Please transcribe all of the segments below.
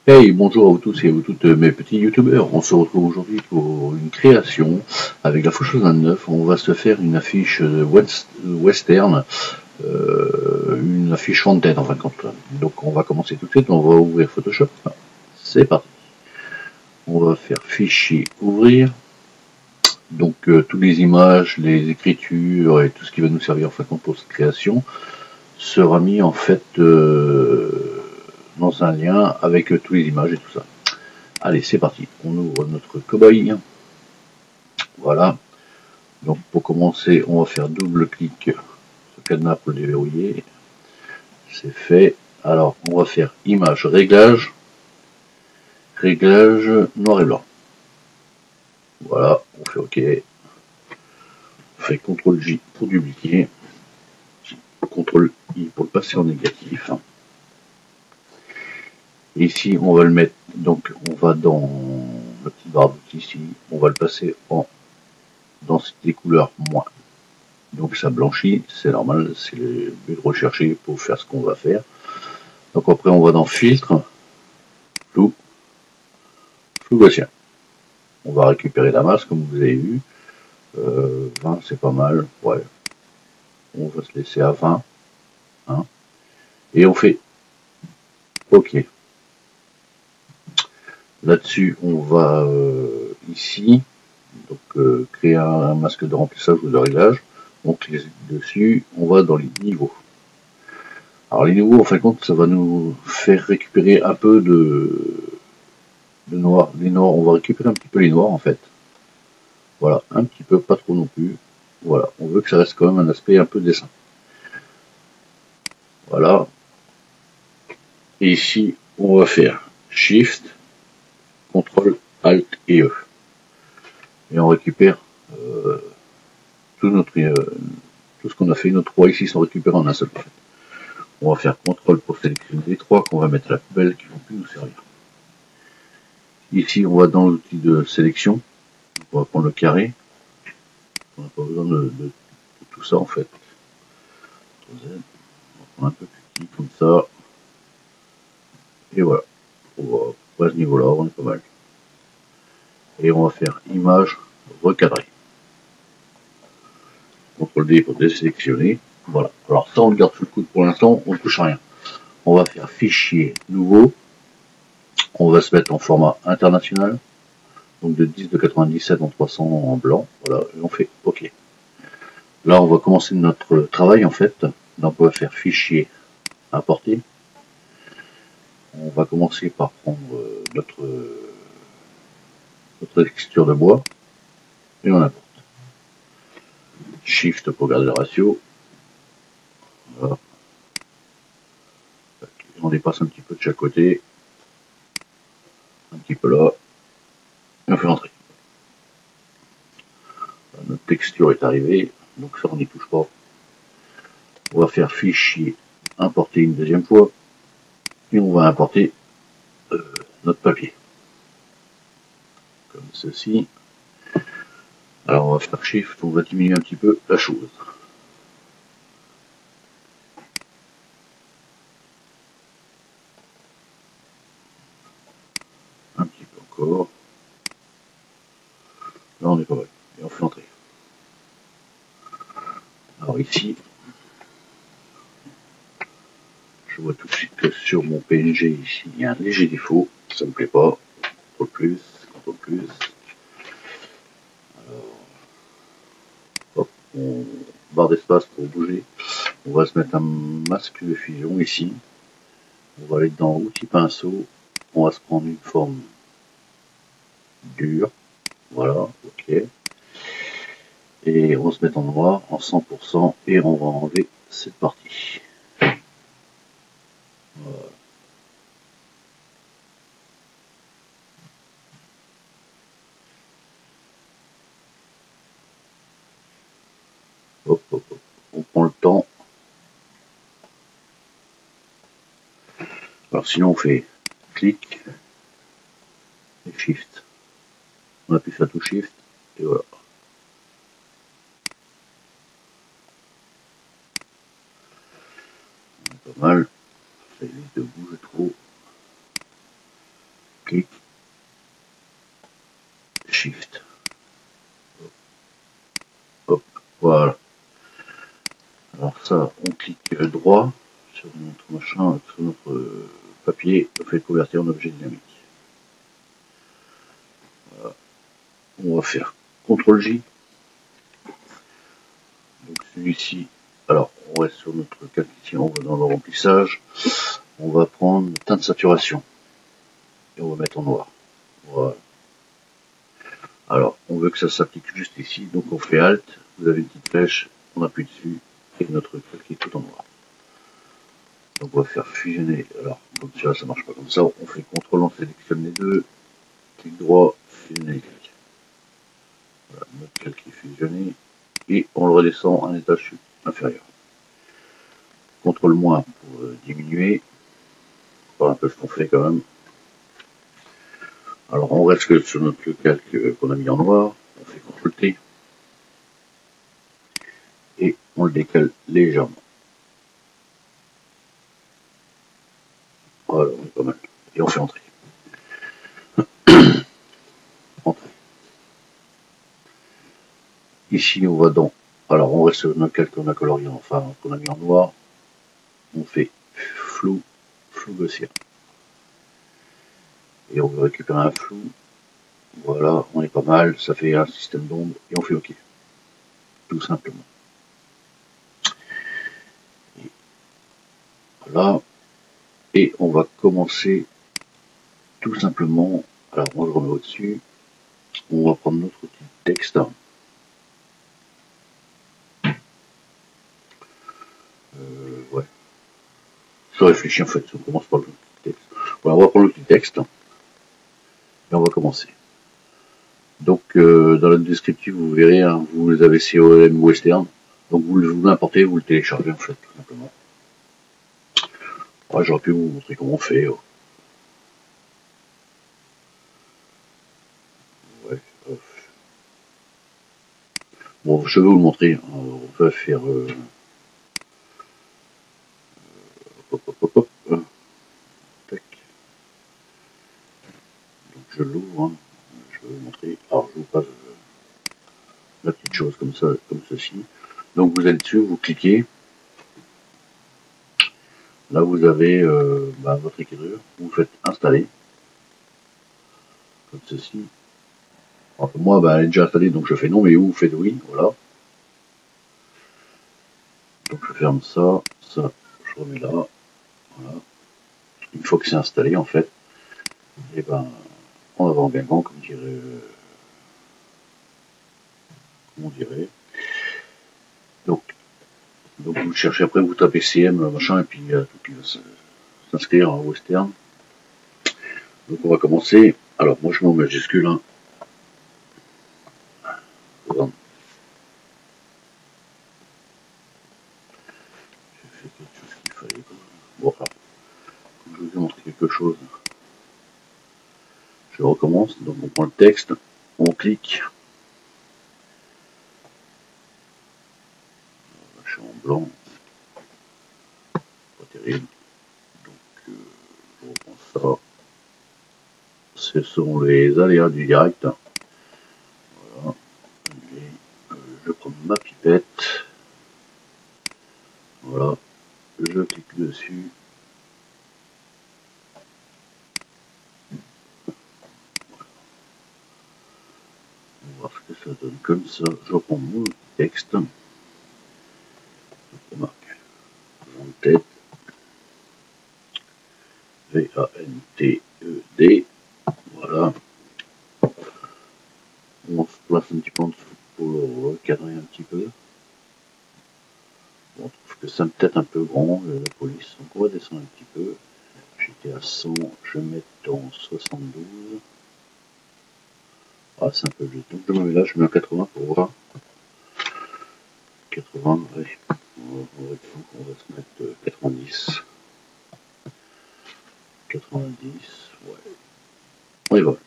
Hey, bonjour à vous tous et à vous toutes mes petits youtubeurs. On se retrouve aujourd'hui pour une création avec la Faucheuse 29. On va se faire une affiche western, une affiche fontaine en fin de compte. Donc on va commencer tout de suite, on va ouvrir Photoshop. C'est parti. On va faire fichier ouvrir. Donc toutes les images, les écritures et tout ce qui va nous servir en fin de compte pour cette création sera mis en fait dans un lien avec toutes les images et tout ça. Allez, c'est parti. On ouvre notre cobaye. Voilà. Donc pour commencer, on va faire double clic sur le cadenas pour le déverrouiller. C'est fait. Alors, on va faire image, réglage, réglage noir et blanc. Voilà, on fait OK. On fait CTRL J pour dupliquer. CTRL I pour le passer en négatif. Et ici, on va le mettre, donc on va dans la petite barre d'outils ici, on va le passer en densité couleur moins. Donc ça blanchit, c'est normal, c'est le but recherché pour faire ce qu'on va faire. Donc après on va dans filtre, flou, flou gaussien. On va récupérer la masse comme vous avez vu. 20 c'est pas mal, ouais. On va se laisser à 20. Hein, et on fait OK. Là-dessus on va ici, donc créer un masque de remplissage ou de réglage. On clique dessus, on va dans les niveaux. Alors les niveaux, en fin de compte, ça va nous faire récupérer un peu de noir. Les noirs, on va récupérer un petit peu les noirs en fait. Voilà, un petit peu, pas trop non plus. Voilà, on veut que ça reste quand même un aspect un peu dessin. Voilà. Et ici, on va faire Shift, CTRL, Alt et E. Et on récupère tout tout ce qu'on a fait. Nos trois ici sont récupérés en un seul. On va faire CTRL pour sélectionner les trois qu'on va mettre à la poubelle qui ne vont plus nous servir. Ici, on va dans l'outil de sélection. On va prendre le carré. On n'a pas besoin de tout ça en fait. On va prendre un peu plus petit comme ça. Et voilà. À ce niveau-là, on est pas mal. Et on va faire image recadrée. CTRL D pour désélectionner. Voilà. Alors ça, on le garde sous le coude pour l'instant, on ne touche à rien. On va faire fichier nouveau. On va se mettre en format international. Donc de 10 de 97 en 300 en blanc. Voilà. Et on fait OK. Là, on va commencer notre travail en fait. Donc on va faire fichier importer. On va commencer par prendre notre texture de bois et on importe. Shift pour garder le ratio. Voilà. On dépasse un petit peu de chaque côté. Un petit peu là. Et on fait entrer. Notre texture est arrivée. Donc ça, on n'y touche pas. On va faire fichier importer une deuxième fois. Et on va importer notre papier. Comme ceci. Alors on va faire Shift, on va diminuer un petit peu la chose. Un petit peu encore. Là on est pas mal. Et on fait entrer. Alors ici, je vois tout de suite que sur mon PNG ici, il y a un léger défaut. Ça me plaît pas. CTRL plus, CTRL plus. Alors, hop, barre d'espace pour bouger. On va se mettre un masque de fusion ici. On va aller dans outils pinceau. On va se prendre une forme dure. Voilà, ok. Et on va se mettre en noir, en 100%, et on va enlever cette partie. Voilà. Hop, hop, hop. On prend le temps. Alors sinon on fait clic et shift. On appuie sur la touche shift et voilà. Pas mal. Ça évite de bouger trop. clic, Shift. Hop, voilà. Alors ça, on clique droit sur notre machin, sur notre papier, on fait convertir en objet dynamique. Voilà. On va faire CTRL J. Donc celui-ci, alors on reste sur notre calque ici, on va dans le remplissage, on va prendre teinte de saturation et on va mettre en noir. Voilà. Alors on veut que ça s'applique juste ici, donc on fait Alt, vous avez une petite flèche, on appuie dessus et notre calque est tout en noir. Donc on va faire fusionner, alors comme ça marche pas comme ça, on fait CTRL, on sélectionne les deux, clic droit, fusionner les clics. Voilà, notre calque est fusionné et on le redescend à un étage inférieur. CTRL- pour diminuer, voir un peu ce qu'on fait quand même. Alors on reste sur notre calque qu'on a mis en noir, on fait CTRL T et on le décale légèrement. Voilà, on est pas mal. Et on fait entrer. Entrer. Ici on va dans. Alors on reste sur notre calque qu'on a colorié, enfin qu'on a mis en noir. On fait flou gaussien. Et on veut récupérer un flou. Voilà, on est pas mal, ça fait un système d'ombre et on fait OK. Tout simplement. Et voilà. Et on va commencer tout simplement. Alors moi je remets au-dessus. On va prendre notre outil de texte. Ouais. Je réfléchis en fait, on commence par l'outil de texte. Voilà, on va prendre l'outil de texte. Et on va commencer. Donc dans la descriptive, vous verrez, hein, vous avez COM Western. Donc vous l'importez, vous le téléchargez en fait, tout simplement. Ouais, j'aurais pu vous montrer comment on fait. Ouais. Bon, je vais vous le montrer. Hein. On va faire... hop, hop, hop, hop. Tac. Donc je l'ouvre. Hein. Je vais vous montrer. Alors je vous passe la petite chose comme ça, comme ceci. Donc vous allez dessus, vous cliquez. Là vous avez votre écriture. Vous faites installer. Comme ceci. Alors, moi, elle est déjà installée, donc je fais non, mais vous faites oui, voilà. Donc je ferme ça, ça, je remets là, voilà. Une fois que c'est installé, en fait, et en avant Guingamp, comme on dirait. Donc vous cherchez après, vous tapez CM, machin, et puis tout qui va s'inscrire en western. Donc on va commencer. Alors moi je mets en majuscule, hein. Pardon. J'ai fait quelque chose qu'il fallait. Bon, enfin, je vous ai montré quelque chose. Je recommence, donc on prend le texte, on clique. Je suis en blanc. Pas terrible. Donc je reprends ça. Ce sont les aléas du direct. Voilà. Et, je prends ma pipette. Voilà. Je clique dessus. On va voir ce que ça donne comme ça. Je reprends mon texte. Je marque en tête. V-A-N-T-E-D. Voilà. On se place un petit peu en dessous pour le recadrer un petit peu. Bon, on trouve que c'est peut-être un peu grand, la police. Donc on va descendre un petit peu. J'étais à 100, je vais mettre en 72. Ah, c'est un peu juste. Donc je me mets là, je mets en 80 pour voir. 80, ouais. On va se mettre 90. 90, ouais. Oui, voilà.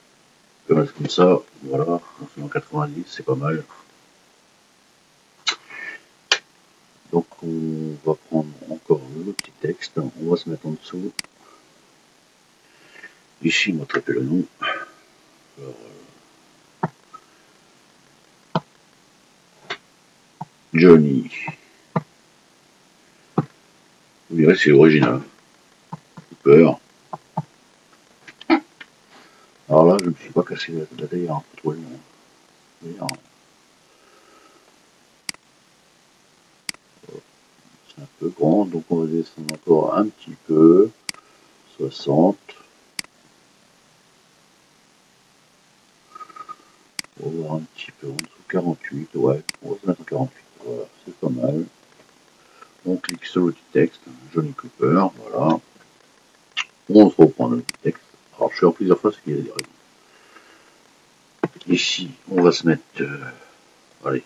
Je vais mettre comme ça, voilà. On se met en 90, c'est pas mal. Donc on va prendre encore le petit texte. On va se mettre en dessous. Ici, on va taper le nom. Alors, Johnny. Vous verrez, c'est original. Cooper. Alors là, je ne me suis pas cassé la taille, hein, pas trop le nom. C'est un peu grand, donc on va descendre encore un petit peu. 60. On va voir un petit peu en dessous, 48. Ouais, on va se mettre en 48. Voilà, c'est pas mal. On clique sur l'outil texte, Johnny Cooper, voilà. On se reprend le texte. Alors je fais en plusieurs fois ce qu'il y a des raisons. Ici, on va se mettre, allez,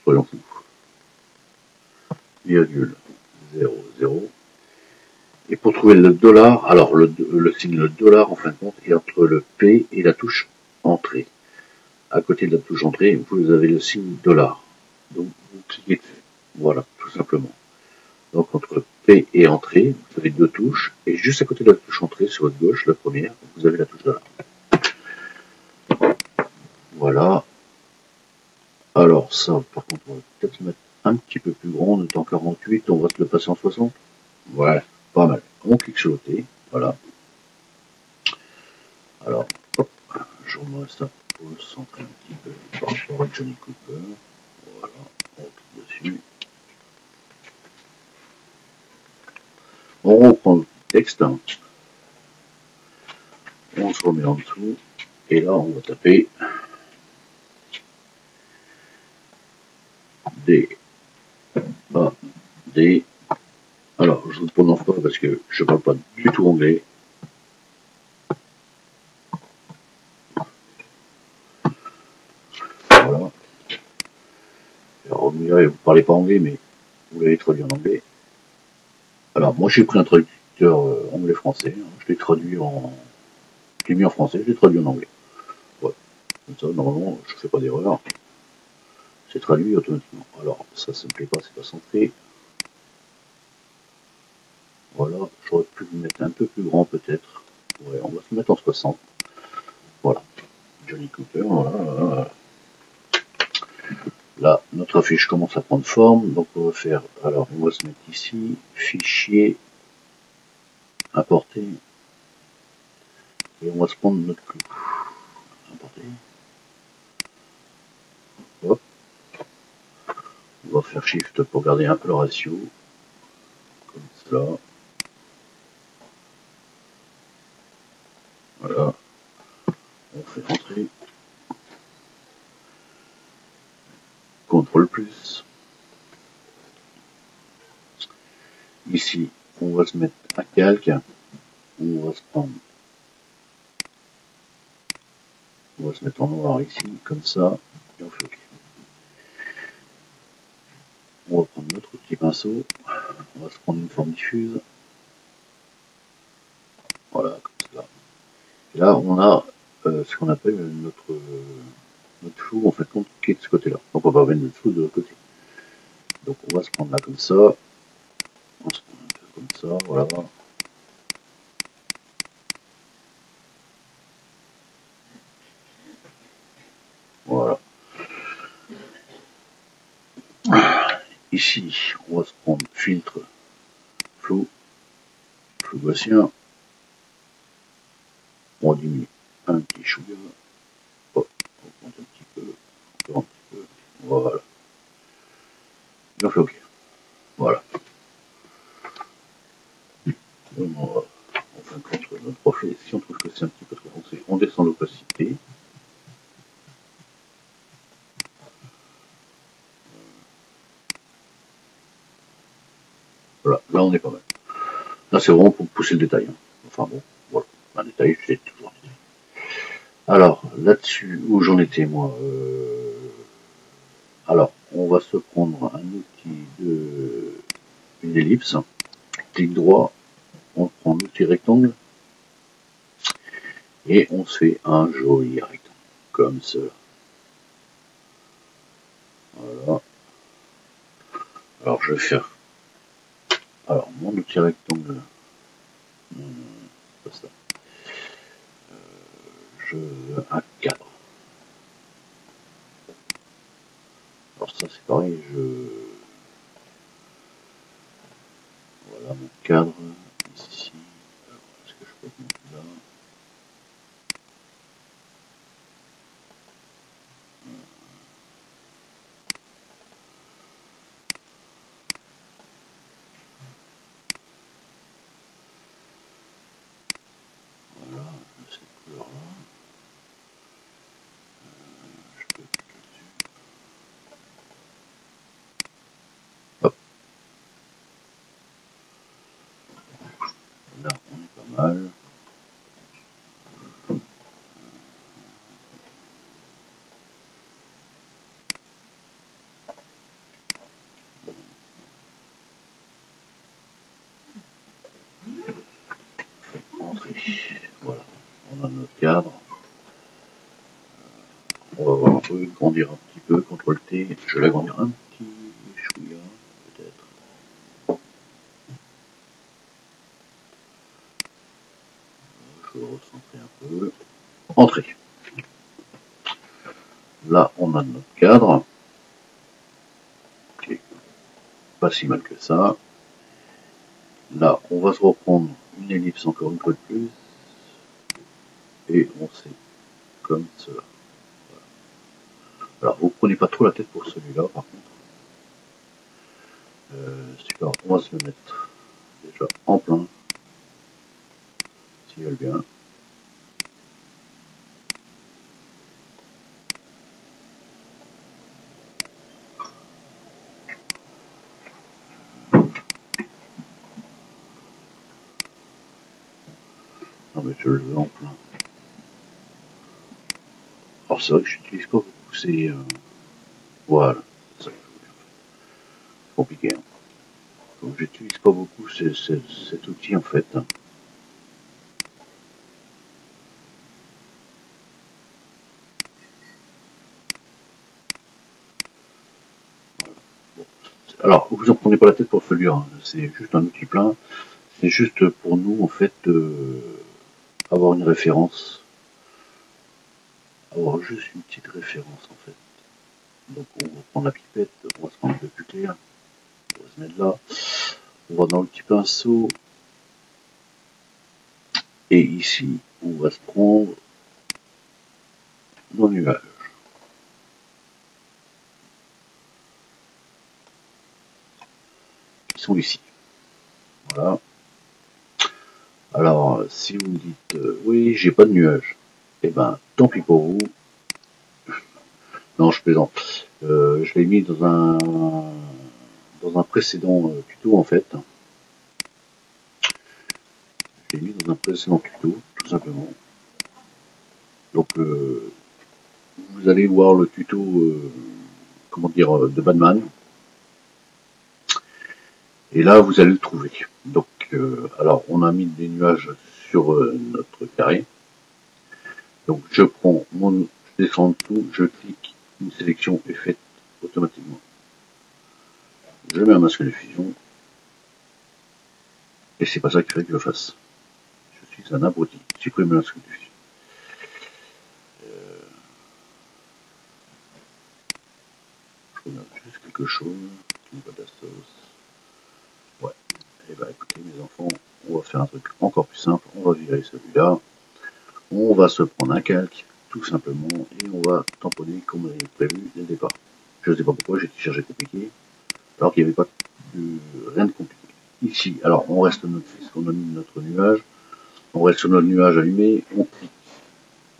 soyons fous, virgule 00. Et pour trouver le dollar, alors le signe le dollar en fin de compte est entre le P et la touche entrée. À côté de la touche entrée, vous avez le signe dollar. Donc vous cliquez dessus. Voilà, tout simplement. Donc entre P et entrée, vous avez deux touches, et juste à côté de la touche entrée, sur votre gauche, la première, vous avez la touche dollar. Voilà. Alors ça, par contre, on va peut-être mettre un petit peu plus grand, on est en 48, on va se le passer en 60. Ouais, pas mal. On clique sur le T, voilà. Alors, hop, je remets ça pour le centrer un petit peu par rapport à Johnny Cooper. Voilà, on clique dessus. On reprend le texte, on se remet en dessous, et là on va taper D, A, D. Alors, je ne le prononce pas parce que je ne parle pas du tout anglais. Voilà. Alors, vous ne parlez pas anglais, mais vous l'avez traduit en anglais. Alors, moi, j'ai pris un traducteur anglais-français. Je l'ai traduit en... Je l'ai mis en français, je l'ai traduit en anglais. Ouais. Comme ça, normalement, je ne fais pas d'erreur. C'est traduit automatiquement. Alors, ça ne me plaît pas, c'est pas centré. Voilà, j'aurais pu le mettre un peu plus grand peut-être. Ouais, on va se mettre en 60. Voilà. Johnny Cooper, voilà. Là, notre affiche commence à prendre forme, donc on va faire, alors on va se mettre ici, fichier, importer, et on va se prendre notre clou. Importer. Hop. On va faire Shift pour garder un peu le ratio, comme cela. Voilà. On fait entrer. CTRL plus. Ici, on va se mettre un calque. On va se prendre. On va se mettre en noir ici, comme ça, et on fait OK. On va prendre notre petit pinceau. On va se prendre une forme diffuse. Voilà, comme cela. Et là, on a ce qu'on appelle notre flou, en fait, compte, qui est de ce côté-là. Donc, on va revenir notre flou de l'autre côté. Donc, on va se prendre là comme ça. On se prend un peu comme ça, voilà. Voilà. Ici, on va se prendre filtre, flou gaussien. On diminue un petit chouïa. Hop, on monte un petit peu, encore un petit peu. Voilà. Et on fait OK. Voilà. On fait contre notre profil. Si on trouve que c'est un petit peu trop foncé, on descend l'opacité. Voilà, là on est pas mal. Là c'est vraiment pour pousser le détail. Hein. Enfin bon, voilà. Un détail, c'est toujours un détail. Alors, là-dessus, où j'en étais moi Alors, on va se prendre un outil de... une ellipse. Clic droit, on prend l'outil rectangle. Et on se fait un joli rectangle. Comme ça. Voilà. Alors, je vais faire... Alors, mon outil rectangle... Pas ça. Je veux un cadre. Alors ça c'est pareil, voilà mon cadre ici. Alors, est-ce que je peux le mettre là? Voilà, cette couleur là. Je peux cliquer dessus. Hop, là on est pas mal. Voilà, on a notre cadre. On va voir un peu, grandir un petit peu, CTRL-T. Je vais l'agrandir un petit chouïa, peut-être. Je vais recentrer un peu. Entrée. Là, on a notre cadre. Qui est pas si mal que ça. Là, on va se reprendre une ellipse encore une fois de plus. Et on sait comme cela. Alors, vous prenez pas trop la tête pour celui-là, par contre. Super, on va se le mettre déjà en plein. S'il veut bien. Non, mais je le veux en plein. Alors, c'est vrai que j'utilise pas beaucoup ces. Voilà, c'est ça que je voulais en fait. Compliqué, hein. Donc, j'utilise pas beaucoup cet outil en fait. Alors, vous en prenez pas la tête pour celui-là, hein. C'est juste un outil plein. C'est juste pour nous, en fait, avoir une référence. Avoir juste une petite référence, en fait. Donc, on va prendre la pipette, on va se prendre le puté, on va se mettre là. On va dans le petit pinceau. Et ici, on va se prendre nos nuages. Qui sont ici. Voilà. Alors, si vous me dites, oui, j'ai pas de nuages, eh ben, tant pis pour vous. Non, je plaisante. Je l'ai mis dans un précédent tuto, en fait. Je l'ai mis dans un précédent tuto, tout simplement. Donc, vous allez voir le tuto, comment dire, de Batman. Et là, vous allez le trouver. Donc, alors, on a mis des nuages sur notre carré. Donc, je prends je descends en dessous, je clique, une sélection est faite automatiquement. Je mets un masque de fusion. Et c'est pas ça qu'il fallait que je fasse. Je suis un abruti. Supprime le masque de fusion. Je regarde juste quelque chose qui n'est pas de la sauce. Ouais. Et bah écoutez mes enfants, on va faire un truc encore plus simple. On va virer celui-là. On va se prendre un calque, tout simplement, et on va tamponner comme on avait prévu dès le départ. Je ne sais pas pourquoi j'ai cherché compliqué, alors qu'il n'y avait pas rien de compliqué. Ici, alors on reste notre fils, on a mis notre nuage, on reste sur notre nuage allumé, on clique,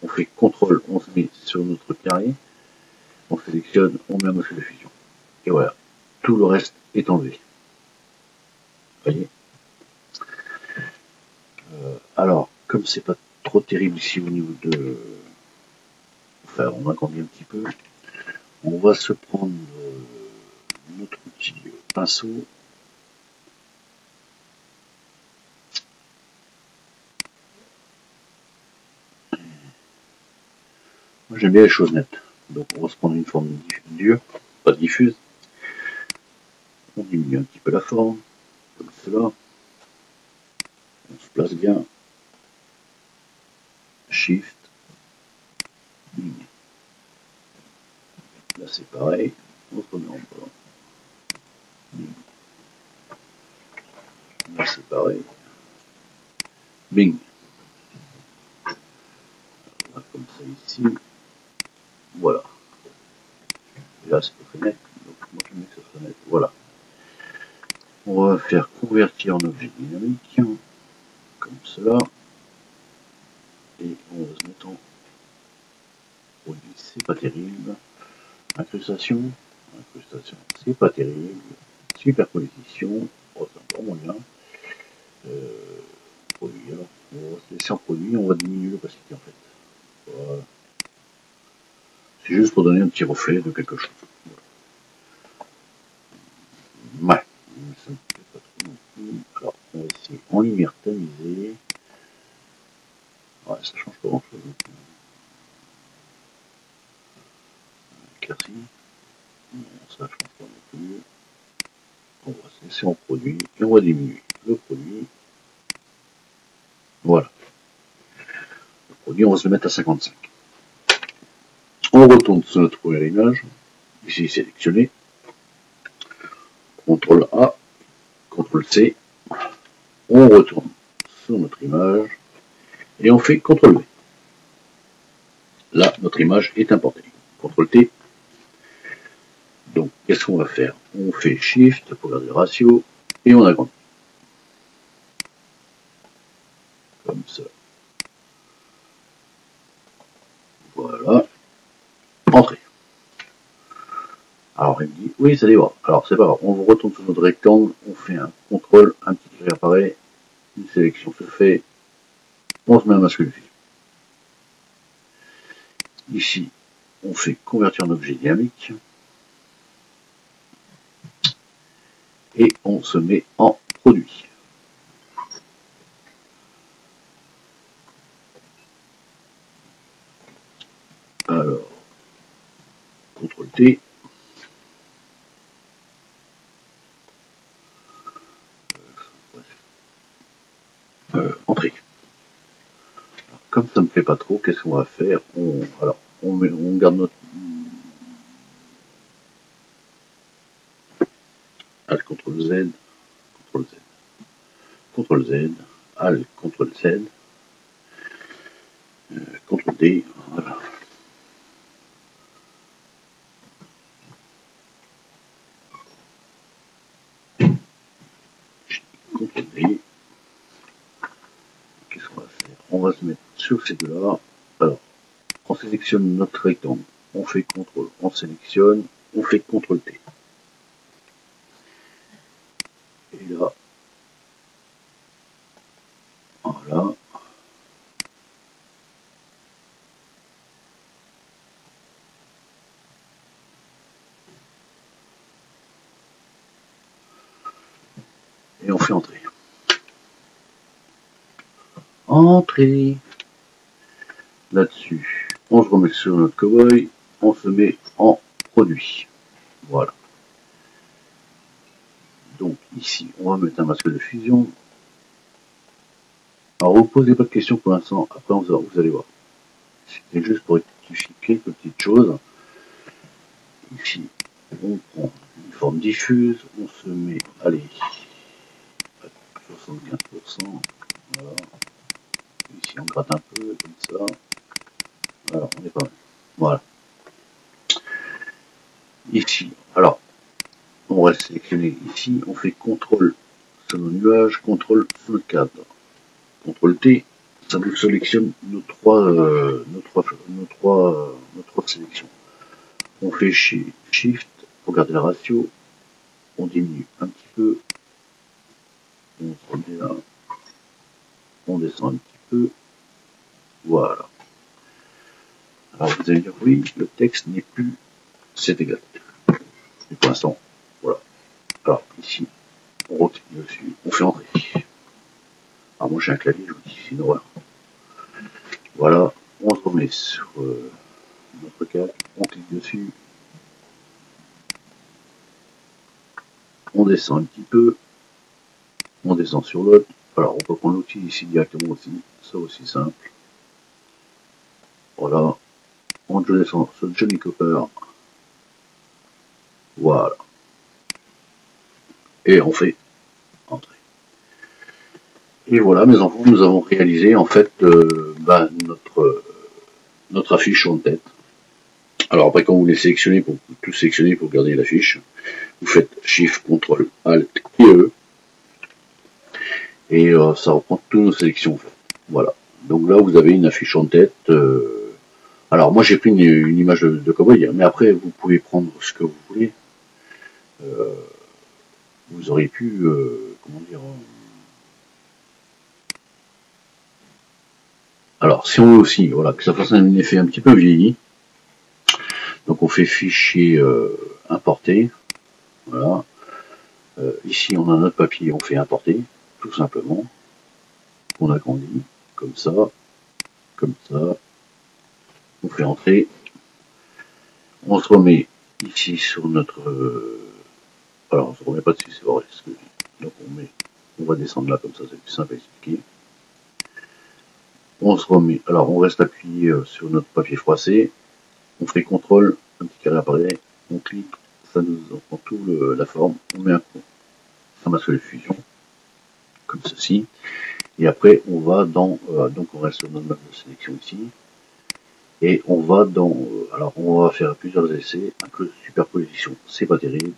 on fait CTRL, on se met sur notre carré, on sélectionne, on met un masque de fusion. Et voilà, tout le reste est enlevé. Vous voyez. Alors, comme c'est pas trop terrible ici au niveau de... Enfin, on agrandit un petit peu. On va se prendre notre outil pinceau. Moi j'aime bien les choses nettes. Donc on va se prendre une forme dure, pas diffuse. On diminue un petit peu la forme, comme cela. On se place bien. Shift. Bing. Là c'est pareil. On se remet en bas. Bing. Là c'est pareil. Bing. Alors, comme ça ici. Voilà. Et là c'est pas très net. Donc moi je mets que ça soit net. Voilà. On va faire convertir en objet dynamique. Comme cela. Et on va se mettre en produit. C'est pas terrible. Incrustation. Incrustation. C'est pas terrible. Superposition. Oh, c'est encore moyen. Produit. Alors, on va se laisser en produit. On va diminuer l'opacité en fait. Voilà. C'est juste pour donner un petit reflet de quelque chose. Ouais. Ça ne plaît pas trop non plus. Alors, on va essayer en lumière tamisée. Ouais, ça change pas grand chose. Éclaircie. Non, ça change pas non plus. On va se laisser en produit et on va diminuer le produit. Voilà. Le produit, on va se le mettre à 55. On retourne sur notre première image. Ici, sélectionné. CTRL A, CTRL C. On retourne sur notre image et on fait CTRL V. Là, notre image est importée. CTRL T. Donc, qu'est-ce qu'on va faire? On fait Shift pour garder le ratio et on agrandit. Comme ça. Voilà. Entrée. Alors, il me dit, oui, ça déborde. Alors, c'est pas grave. On retourne sur notre rectangle, on fait un CTRL, un petit qui apparaît, une sélection se fait, on se met un masque de fusion. Ici, on fait convertir en objet dynamique. Et on se met en produit. Alors, CTRL T. Entrée. Alors, comme ça ne me plaît pas trop, qu'est-ce qu'on va faire? On garde notre Alt CTRL Z, CTRL Z, CTRL Z, Alt CTRL Z, CTRL D, voilà. CTRL D. Qu'est-ce qu'on va faire? On va se mettre sur ces deux-là. Alors, on sélectionne notre rectangle, on fait CTRL, on sélectionne, on fait CTRL T. Et là, voilà. Et on fait entrer. Entrée. Là-dessus, on se remet sur notre cowboy, on se met en produit. Voilà. Donc ici, on va mettre un masque de fusion. Alors, vous ne posez pas de questions pour l'instant, après vous allez voir. C'est juste pour rectifier quelques petites choses. Ici, on prend une forme diffuse, on se met, allez, à 75%. Voilà. Ici, on gratte un peu, comme ça. Voilà, on est pas mal. Voilà. Ici, alors, on va sélectionner ici, on fait CTRL sur nos nuages, CTRL sur le cadre. CTRL T, ça nous sélectionne nos trois sélections. On fait Shift pour garder la ratio, on diminue un petit peu, on se remet là, on descend un petit peu, voilà. Alors vous allez dire oui, le texte n'est plus, c'est égal. Et pour l'instant, voilà. Alors ici, on reclique dessus, on fait entrer. Alors moi j'ai un clavier, je vous dis, c'est une horreur. Voilà, on se remet sur notre calque, on clique dessus, on descend un petit peu, on descend sur l'autre, Alors, on peut prendre l'outil ici directement aussi, ça aussi simple. Voilà, on descend sur Johnny Cooper. Voilà. Et on fait entrer. Et voilà, mes enfants, nous avons réalisé en fait notre affiche en tête. Alors après, quand vous les sélectionnez, pour tout sélectionner pour garder l'affiche, vous faites Shift, Ctrl, Alt et E. Et ça reprend toutes nos sélections en fait. Voilà. Donc là, vous avez une affiche en tête. Alors moi, j'ai pris une image de cowboy, mais après, vous pouvez prendre ce que vous voulez. Vous auriez pu, comment dire... Alors, si on veut aussi, voilà, que ça fasse un effet un petit peu vieilli, donc on fait fichier importer, voilà. Ici, on a notre papier, on fait importer, tout simplement. On agrandit, comme ça, on fait entrer. On se remet ici sur notre... alors, on se remet pas dessus, c'est vrai. Donc, on va descendre là, comme ça, c'est plus simple à expliquer. On se remet, alors on reste appuyé sur notre papier froissé, on fait CTRL, un petit carré apparaît, on clique, ça nous prend tout la forme, on met un masque de fusion, comme ceci, et après on va dans, donc on reste sur notre map de sélection ici, et on va dans, alors on va faire plusieurs essais, superposition, c'est pas terrible,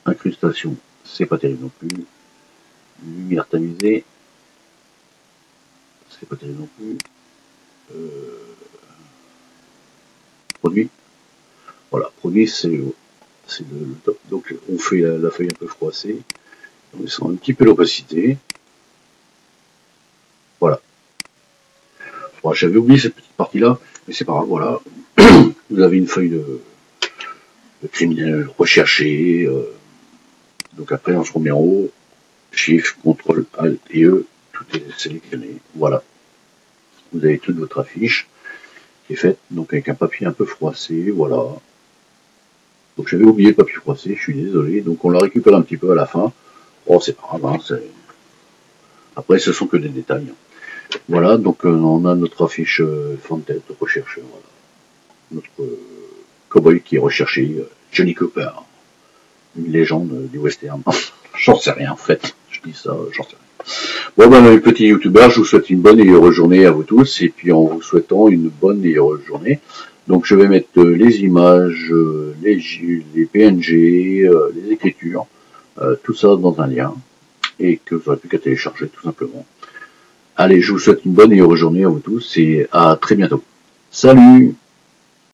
incrustation, c'est pas terrible non plus, lumière tamisée, c'est pas terrible non plus, produit, voilà, produit c'est le top. Donc on fait la feuille un peu froissée, on descend un petit peu l'opacité, voilà. Bon, j'avais oublié cette petite partie là, mais c'est pas grave, voilà. Vous avez une feuille de criminel recherché, donc après on se remet en haut, Shift, Ctrl, Alt et E, tout est sélectionné, voilà. Vous avez toute votre affiche qui est faite, donc avec un papier un peu froissé, voilà. Donc j'avais oublié le papier froissé, je suis désolé, donc on la récupère un petit peu à la fin. Oh, c'est pas grave, hein, après ce sont que des détails. Voilà, donc on a notre affiche fond de tête, recherche, voilà. Notre cowboy qui est recherché, Johnny Cooper, une légende du western. J'en sais rien en fait, je dis ça, j'en sais rien. Bon ben les petits youtubeurs, je vous souhaite une bonne et heureuse journée à vous tous, et puis en vous souhaitant une bonne et heureuse journée. Donc je vais mettre les images, les PNG, les écritures, tout ça dans un lien, et que vous n'aurez plus qu'à télécharger tout simplement. Allez, je vous souhaite une bonne et heureuse journée à vous tous, et à très bientôt. Salut!